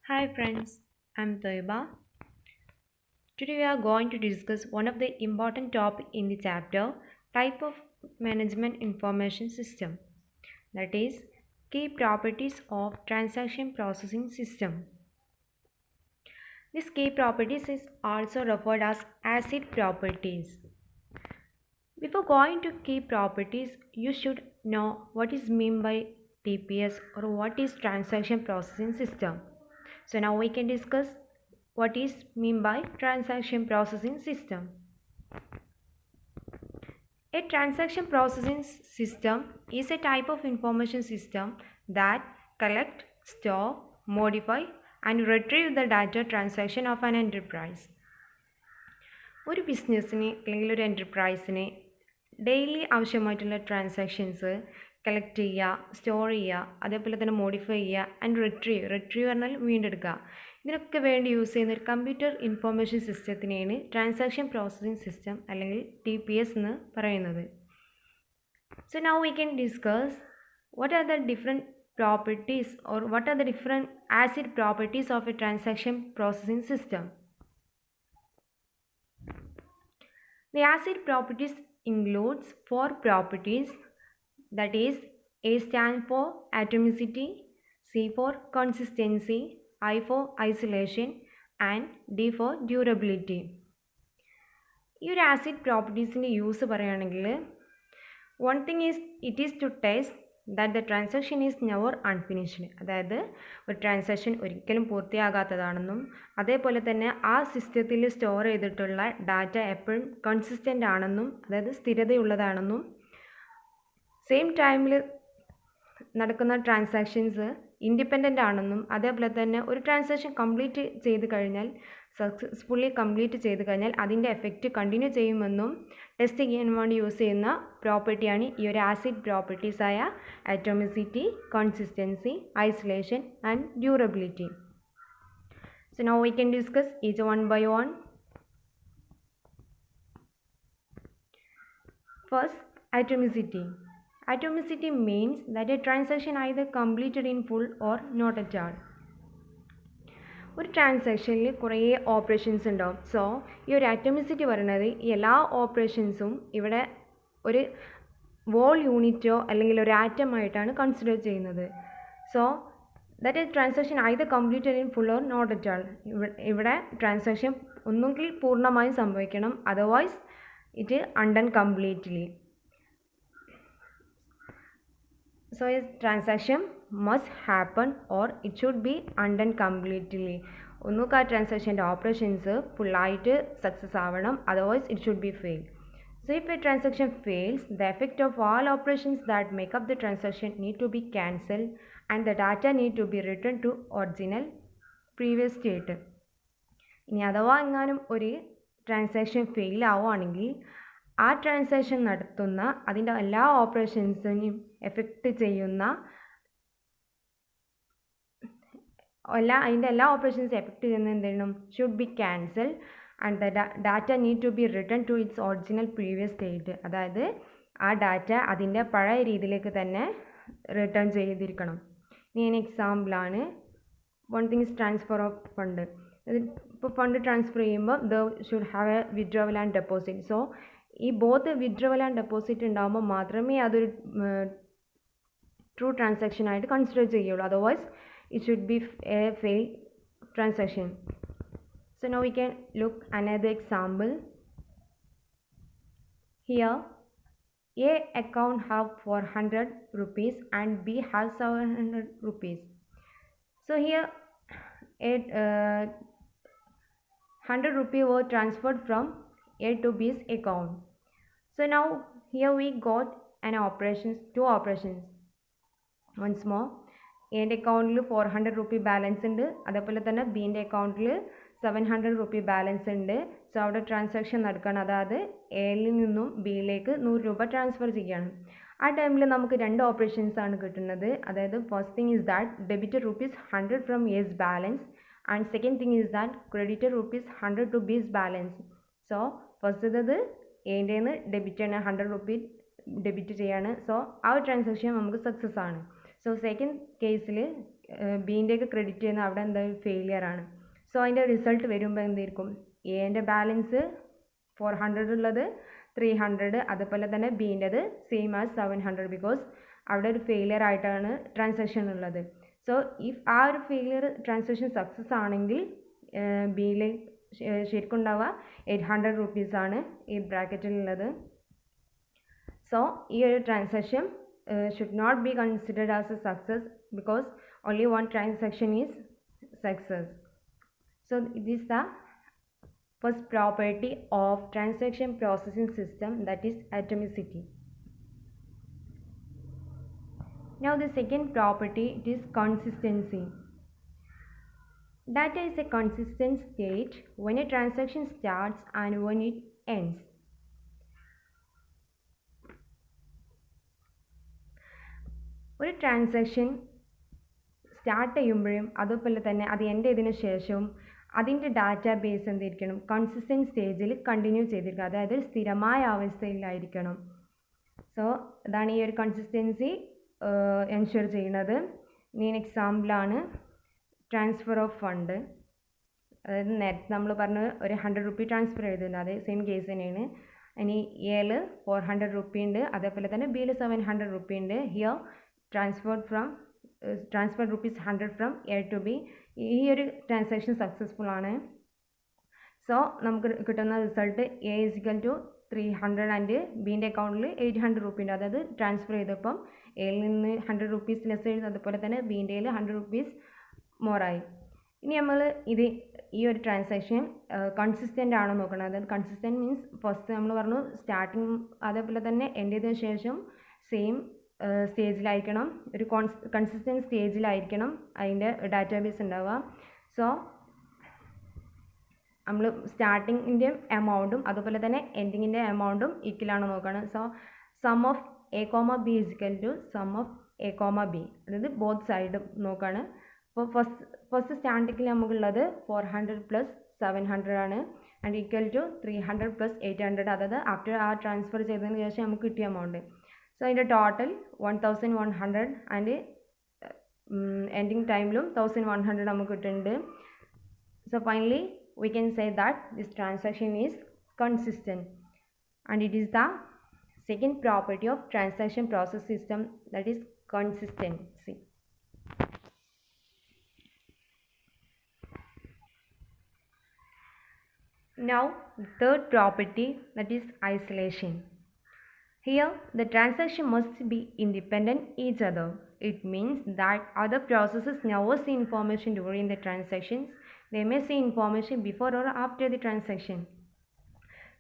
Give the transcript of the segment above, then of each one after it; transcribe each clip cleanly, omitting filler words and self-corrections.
Hi friends, I'm Toiba. Today we are going to discuss one of the important topic in the chapter type of management information system, that is key properties of transaction processing system. This key properties is also referred as ACID properties. Before going to key properties, you should know what is meant by TPS or what is transaction processing system. So now we can discuss what is mean by transaction processing system. A transaction processing system is a type of information system that collect, store, modify and retrieve the data transaction of an enterprise. ഒരു ബിസിനസ്സിന് അല്ലെങ്കിൽ ഒരു എൻ്റർപ്രൈസിന് daily ആവശ്യമായിട്ടുള്ള transactions collect ചെയ്യുക, store ചെയ്യുക, അതേപോലെ തന്നെ modify ചെയ്യുക ആൻഡ് റിട്രീവ് പറഞ്ഞാൽ വീണ്ടെടുക്കുക. ഇതിനൊക്കെ വേണ്ടി യൂസ് ചെയ്യുന്ന ഒരു കമ്പ്യൂട്ടർ ഇൻഫർമേഷൻ സിസ്റ്റത്തിനെയാണ് ട്രാൻസാക്ഷൻ പ്രോസസ്സിംഗ് സിസ്റ്റം അല്ലെങ്കിൽ TPS എന്ന് പറയുന്നത്. So now we can discuss what are the different properties or what are the different ACID properties of a transaction processing system. The ACID properties includes four properties, that is A stands for atomicity, C for consistency, I for isolation and D for durability. ഈ ഒരു acid പ്രോപ്പർട്ടീസിൻ്റെ use പറയുകയാണെങ്കിൽ one thing is it is to test that the transaction is never unfinished. അതായത് ഒരു transaction ഒരിക്കലും പൂർത്തിയാകാത്തതാണെന്നും അതേപോലെ തന്നെ ആ സിസ്റ്റത്തിൽ സ്റ്റോർ ചെയ്തിട്ടുള്ള ഡാറ്റ എപ്പോഴും കൺസിസ്റ്റൻ്റ് ആണെന്നും അതായത് സ്ഥിരതയുള്ളതാണെന്നും സെയിം ടൈമിൽ നടക്കുന്ന ട്രാൻസാക്ഷൻസ് ഇൻഡിപെൻഡൻ്റ് ആണെന്നും അതേപോലെ തന്നെ ഒരു ട്രാൻസാക്ഷൻ കംപ്ലീറ്റ് ചെയ്ത് കഴിഞ്ഞാൽ സക്സസ്ഫുള്ളി കംപ്ലീറ്റ് ചെയ്ത് കഴിഞ്ഞാൽ അതിൻ്റെ എഫക്റ്റ് കണ്ടിന്യൂ ചെയ്യുമെന്നും ടെസ്റ്റ് ചെയ്യാൻ വേണ്ടി യൂസ് ചെയ്യുന്ന പ്രോപ്പർട്ടിയാണ് ഈ ഒരു ആസിഡ് പ്രോപ്പർട്ടീസായ atomicity, consistency, isolation and durability. So now we can discuss each one by one. First, atomicity. Atomicity means that a transaction either completed in full or not at all. ഒരു ട്രാൻസാക്ഷനിൽ കുറേ operations ഉണ്ടാവും. So ഈ ഒരു atomicity പറയുന്നത് ഈ എല്ലാ ഓപ്പറേഷൻസും ഇവിടെ ഒരു വോൾ യൂണിറ്റോ അല്ലെങ്കിൽ ഒരു ആറ്റമായിട്ടാണ് കൺസിഡർ ചെയ്യുന്നത്. So that A transaction either completed in full or not at all. ഇവിടെ ട്രാൻസാക്ഷൻ ഒന്നുകിൽ പൂർണ്ണമായും സംഭവിക്കണം, otherwise it undone completely. So a transaction must happen or it should be undone completely. ഒന്നുകിൽ ആ ട്രാൻസാക്ഷൻ്റെ ഓപ്പറേഷൻസ് ഫുള്ളായിട്ട് സക്സസ് ആവണം, otherwise it should be fail. So if a transaction fails, the effect of all operations that make up the transaction need to be cancelled and the data need to be returned to original previous state. ഇനി അഥവാ എങ്ങാനും ഒരു transaction fail ആവുകയാണെങ്കിൽ ആ transaction നടത്തുന്ന അതിൻ്റെ എല്ലാ ഓപ്പറേഷൻസിനെയും effect ചെയ്യുന്ന അതിൻ്റെ എല്ലാ ഓപ്പറേഷൻസും എഫക്റ്റ് ചെയ്യുന്ന എന്തെങ്കിലും should be cancel and the data need to be return to its original previous state. അതായത് ആ ഡാറ്റ അതിൻ്റെ പഴയ രീതിയിലേക്ക് തന്നെ റിട്ടേൺ ചെയ്തിരിക്കണം. ഇനി എക്സാമ്പിളാണ് one thing is transfer of fund. ഇപ്പോൾ ഫണ്ട് ട്രാൻസ്ഫർ ചെയ്യുമ്പോൾ the should have A withdrawal and deposit. So ഈ ബോത്ത് വിഡ്രോവൽ ആൻഡ് ഡെപ്പോസിറ്റ് ഉണ്ടാകുമ്പോൾ മാത്രമേ അതൊരു ട്രൂ ട്രാൻസാക്ഷൻ ആയിട്ട് കൺസിഡർ ചെയ്യുള്ളൂ, otherwise it should be a failed transaction. So now we can look another example. Here A account have 400 rupees and B has 700 rupees. So here 100 rupees were transferred from A to B's account. So now here we got two operations. Once more, എൻ്റെ അക്കൗണ്ടിൽ 400 rupee balance ഉണ്ട്, അതേപോലെ തന്നെ ബീൻ്റെ അക്കൗണ്ടിൽ 700 rupee balance ഉണ്ട്. So അവിടെ transaction നടക്കുകയാണ്, അതായത് എയിൽ നിന്നും ബിയിലേക്ക് 100 രൂപ ട്രാൻസ്ഫർ ചെയ്യണം. ആ ടൈമിൽ നമുക്ക് രണ്ട് ഓപ്പറേഷൻസ് ആണ് കിട്ടുന്നത്. അതായത് first thing is that debited rupees 100 from A's balance and second thing is that credited rupees 100 to B's balance. So ഫസ്റ്റത് എൻ്റെ ഡെബിറ്റ് ആണ്, 100 റുപ്പി ഡെബിറ്റ് ചെയ്യാണ്. സോ ആ ഒരു ട്രാൻസാക്ഷൻ നമുക്ക് സക്സസ് ആണ്. സോ സെക്കൻഡ് കേസിൽ ബീൻ്റെയൊക്കെ ക്രെഡിറ്റ് ചെയ്യുന്ന അവിടെ എന്തായാലും ഫെയിലിയർ ആണ്. സോ അതിൻ്റെ റിസൾട്ട് വരുമ്പോൾ എന്തായിരിക്കും, എൻ്റെ ബാലൻസ് 400 ഉള്ളത് 300, അതുപോലെ തന്നെ ബീൻ്റെത് സെയിം ആസ് 700, ബിക്കോസ് അവിടെ ഒരു ഫെയിലിയർ ആയിട്ടാണ് ട്രാൻസാക്ഷൻ ഉള്ളത്. സോ ഇഫ് ആ ഒരു ഫെയിലിയർ ട്രാൻസാക്ഷൻ സക്സസ് ആണെങ്കിൽ ബിയിൽ ശരിക്കും ഉണ്ടാവുക 800 റുപ്പീസാണ് ഈ ബ്രാക്കറ്റിലുള്ളത്. സോ ഈ ഒരു transaction should not be considered as a success because only one transaction is success. So it is the first property of transaction processing system, that is atomicity. Now the second property, it is consistency. Data is a consistent state when a transaction starts and when it ends. ഒരു transaction start ചെയ്യുമ്പോഴും അതുപോലെ തന്നെ അത് end ചെയ്തതിനു ശേഷവും അതിൻ്റെ database എന്തായിരിക്കണം, consistent സ്റ്റേജിൽ കണ്ടിന്യൂ ചെയ്തിരിക്കുക, അതായത് സ്ഥിരമായ അവസ്ഥയിലായിരിക്കണം. സോ അതാണ് ഈ ഒരു കൺസിസ്റ്റൻസി എൻഷുർ ചെയ്യുന്നത്. ഇനി എക്സാമ്പിളാണ് ട്രാൻസ്ഫർ ഓഫ് ഫണ്ട്. അതായത് നേരത്തെ നമ്മൾ പറഞ്ഞ ഒരു 100 റുപ്പി ട്രാൻസ്ഫർ ചെയ്തിട്ടുണ്ട്, അതേ സെയിം കേസ് തന്നെയാണ്. ഇനി എയിൽ 400 റുപ്പി ഉണ്ട്, അതേപോലെ തന്നെ ബിയിൽ 700 റുപ്പി ഉണ്ട്. Here transfer rupees 100 from A to B. ഈ ഒരു ട്രാൻസാക്ഷൻ സക്സസ്ഫുൾ ആണ്. സോ നമുക്ക് കിട്ടുന്ന result A equal to 300 and ബീൻ്റെ അക്കൗണ്ടിൽ 800 റുപ്പി ഉണ്ട്. അതായത് ട്രാൻസ്ഫർ ചെയ്തപ്പം എയിൽ നിന്ന് 100 റുപ്പീസ് ലെസ് എഴുതും, അതുപോലെ തന്നെ ബീൻ്റെയിൽ 100 റുപ്പീസ് മോറായി. ഇനി നമ്മൾ ഈ ഒരു ട്രാൻസാക്ഷൻ കൺസിസ്റ്റൻ്റ് ആണോ നോക്കണം. അതായത് കൺസിസ്റ്റൻറ്റ് മീൻസ് ഫസ്റ്റ് നമ്മൾ പറഞ്ഞു സ്റ്റാർട്ടിങ് അതേപോലെ തന്നെ എൻഡ് ചെയ്തതിനു ശേഷം സെയിം സ്റ്റേജിലായിരിക്കണം, ഒരു കൺസിസ്റ്റൻറ്റ് സ്റ്റേജിലായിരിക്കണം അതിൻ്റെ ഡാറ്റാബേസ് ഉണ്ടാവുക. സോ നമ്മൾ സ്റ്റാർട്ടിങ്ങിൻ്റെ എമൗണ്ടും അതുപോലെ തന്നെ എൻഡിങ്ങിൻ്റെ എമൗണ്ടും ഈക്വലാണോ നോക്കണം. So sum of a comma b equal to sum of a comma b, അതായത് ബോത്ത് സൈഡും നോക്കുകയാണ്. അപ്പോൾ ഫസ്റ്റ് സ്റ്റാർട്ടിങ്ങിൽ നമുക്കുള്ളത് 400 പ്ലസ് 700 ആണ്, ആൻഡ് ഈക്വൽ ടു 300 പ്ലസ് 800, അതായത് ആഫ്റ്റർ ആ ട്രാൻസ്ഫർ ചെയ്തതിന് ശേഷം നമുക്ക് കിട്ടിയ എമൗണ്ട്. സോ അതിൻ്റെ ടോട്ടൽ 1100 ആൻഡ് എൻഡിങ് ടൈമിലും 1100 നമുക്ക് കിട്ടുന്നുണ്ട്. So finally we can say that this transaction is consistent, and it is the second property of transaction process system, that is consistency. Now third property, that is isolation. Here the transaction must be independent each other. It means that other processes never see information during the transactions. They may see information before or after the transaction.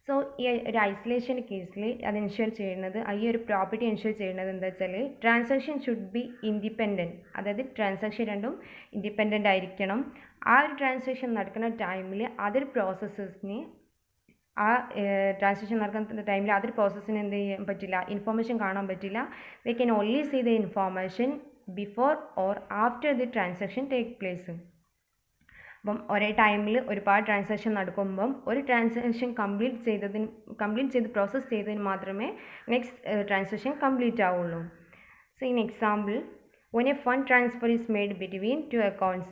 So ഈ ഒരു isolation കേസിൽ അത് ensure ചെയ്യുന്നത്, ഈ ഒരു property ensure ചെയ്യുന്നത് എന്താ വെച്ചാൽ ട്രാൻസാക്ഷൻ ഷുഡ് ബി ഇൻഡിപെൻഡൻറ്റ്, അതായത് ട്രാൻസാക്ഷൻ രണ്ടും ഇൻഡിപെൻഡൻ്റ് ആയിരിക്കണം. ആ ഒരു ട്രാൻസാക്ഷൻ നടക്കുന്ന ടൈമിൽ അതൊരു പ്രോസസ്സസിന് ആ ട്രാൻസാക്ഷൻ നടക്കുന്ന ടൈമിൽ അതൊരു പ്രോസസ്സിന് എന്ത് ചെയ്യാൻ പറ്റില്ല, ഇൻഫോർമേഷൻ കാണാൻ പറ്റില്ല. They can only see the information before or after the transaction take place. അപ്പം ഒരേ ടൈമിൽ ഒരുപാട് ട്രാൻസാക്ഷൻ നടക്കുമ്പം ഒരു ട്രാൻസാക്ഷൻ കംപ്ലീറ്റ് ചെയ്ത് പ്രോസസ്സ് ചെയ്തതിന് മാത്രമേ നെക്സ്റ്റ് ട്രാൻസാക്ഷൻ കംപ്ലീറ്റ് ആവുള്ളൂ. So in example, when a fund transfer is made between two accounts,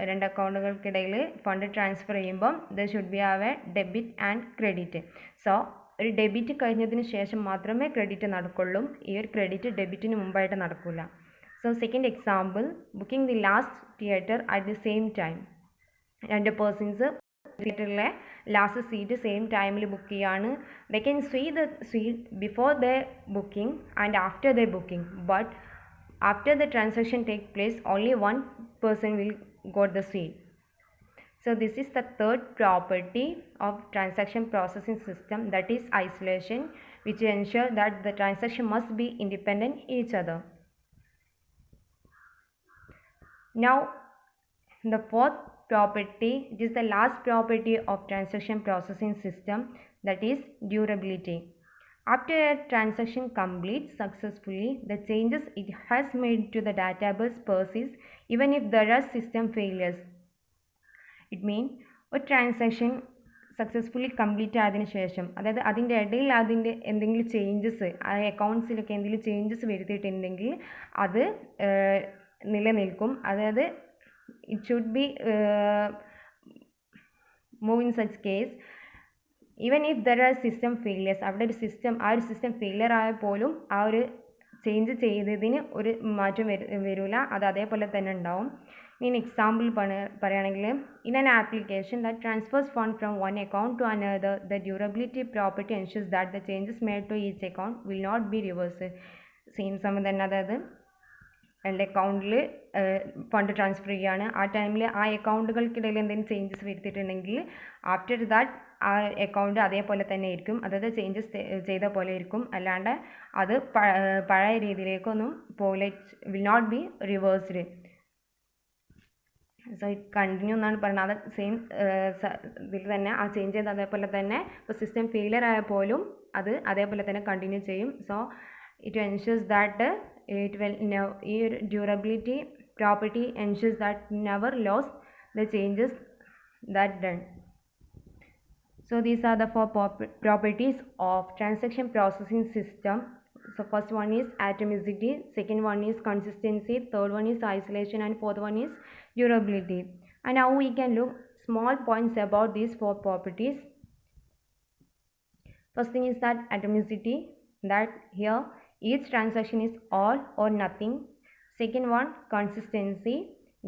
രണ്ട് അക്കൗണ്ടുകൾക്കിടയിൽ ഫണ്ട് ട്രാൻസ്ഫർ ചെയ്യുമ്പം there should be have A debit and credit. So ഒരു ഡെബിറ്റ് കഴിഞ്ഞതിന് ശേഷം മാത്രമേ ക്രെഡിറ്റ് നടക്കുള്ളൂ, ഈ ഒരു ക്രെഡിറ്റ് ഡെബിറ്റിന് മുമ്പായിട്ട് നടക്കില്ല. So second example, booking the last theatre at the same time. രണ്ട് പേഴ്സൺസ് തിയേറ്ററിലെ ലാസ്റ്റ് സീറ്റ് സെയിം ടൈമിൽ ബുക്ക് ചെയ്യാണ്. They can see the seat before the booking and after the booking, but after the transaction take place only one person will got the seat. So this is the third property of transaction processing system, that is isolation, which ensure that the transaction must be independent each other. Now the fourth property, it is the last property of transaction processing system, that is durability. After a transaction completes successfully, the changes it has made to the database persist even if there are system failures. It means ഒരു transaction successfully complete ആയതിനു ശേഷം, അതായത് അതിൻ്റെ ഇടയിൽ അതിൻ്റെ എന്തെങ്കിലും changes, ആ അക്കൗണ്ട്സിലൊക്കെ എന്തെങ്കിലും ചേഞ്ചസ് വരുത്തിയിട്ടുണ്ടെങ്കിൽ അത് നിലനിൽക്കും. അതായത് it should be move in such case even if there are system failures, അവിടെ ഒരു സിസ്റ്റം ഫെയിലിയർ ആയാൽ പോലും ആ ഒരു ചേഞ്ച് ചെയ്തതിന് ഒരു മാറ്റം വരില്ല, അത് അതേപോലെ തന്നെ ഉണ്ടാവും. ഇനി എക്സാമ്പിൾ പറയുകയാണെങ്കിൽ, in an application that transfers fund from one account to another, the durability property ensures that the changes made to each account will not be reverse. Same സമയം തന്നെ, അതായത് എൻ്റെ അക്കൗണ്ടിൽ ഫണ്ട് ട്രാൻസ്ഫർ ചെയ്യുകയാണ്, ആ ടൈമിൽ ആ അക്കൗണ്ടുകൾക്കിടയിൽ എന്തെങ്കിലും ചേഞ്ചസ് വരുത്തിയിട്ടുണ്ടെങ്കിൽ ആഫ്റ്റർ ദാറ്റ് ആ അക്കൗണ്ട് അതേപോലെ തന്നെ ആയിരിക്കും, അതായത് ചേഞ്ചസ് ചെയ്ത പോലെ ആയിരിക്കും, അല്ലാണ്ട് അത് പഴയ രീതിയിലേക്കൊന്നും പോലെ will not be reversed. So it continue എന്നാണ് പറയുന്നത്. അത് സെയിം ഇതിൽ തന്നെ ആ ചേഞ്ച് ചെയ്ത് അതേപോലെ തന്നെ ഇപ്പോൾ സിസ്റ്റം ഫെയിലിയർ ആയാൽ പോലും അത് അതേപോലെ തന്നെ കണ്ടിന്യൂ ചെയ്യും. So it ensures that it will ഈ ഒരു durability property ensures that never lose the changes that done. So these are the four properties of transaction processing system. So first one is atomicity, second one is consistency, third one is isolation, and fourth one is durability. And now we can look small points about these four properties. First thing is that atomicity, that here each transaction is all or nothing. Second one, consistency,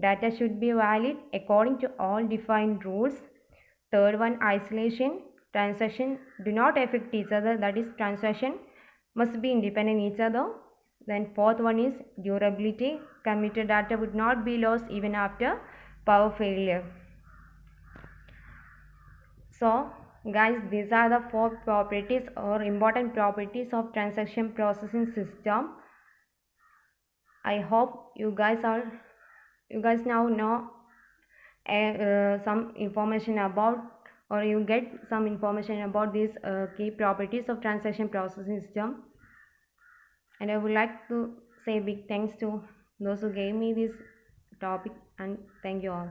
data should be valid according to all defined rules. Third one, isolation, transaction do not affect each other, that is transaction must be independent each other. Then fourth one is durability, committed data would not be lost even after power failure. So guys, these are the four properties or important properties of transaction processing system. I hope you guys now know some information about, or you get some information about these key properties of transaction processing system. And I would like to say big thanks to those who gave me this topic, and thank you all.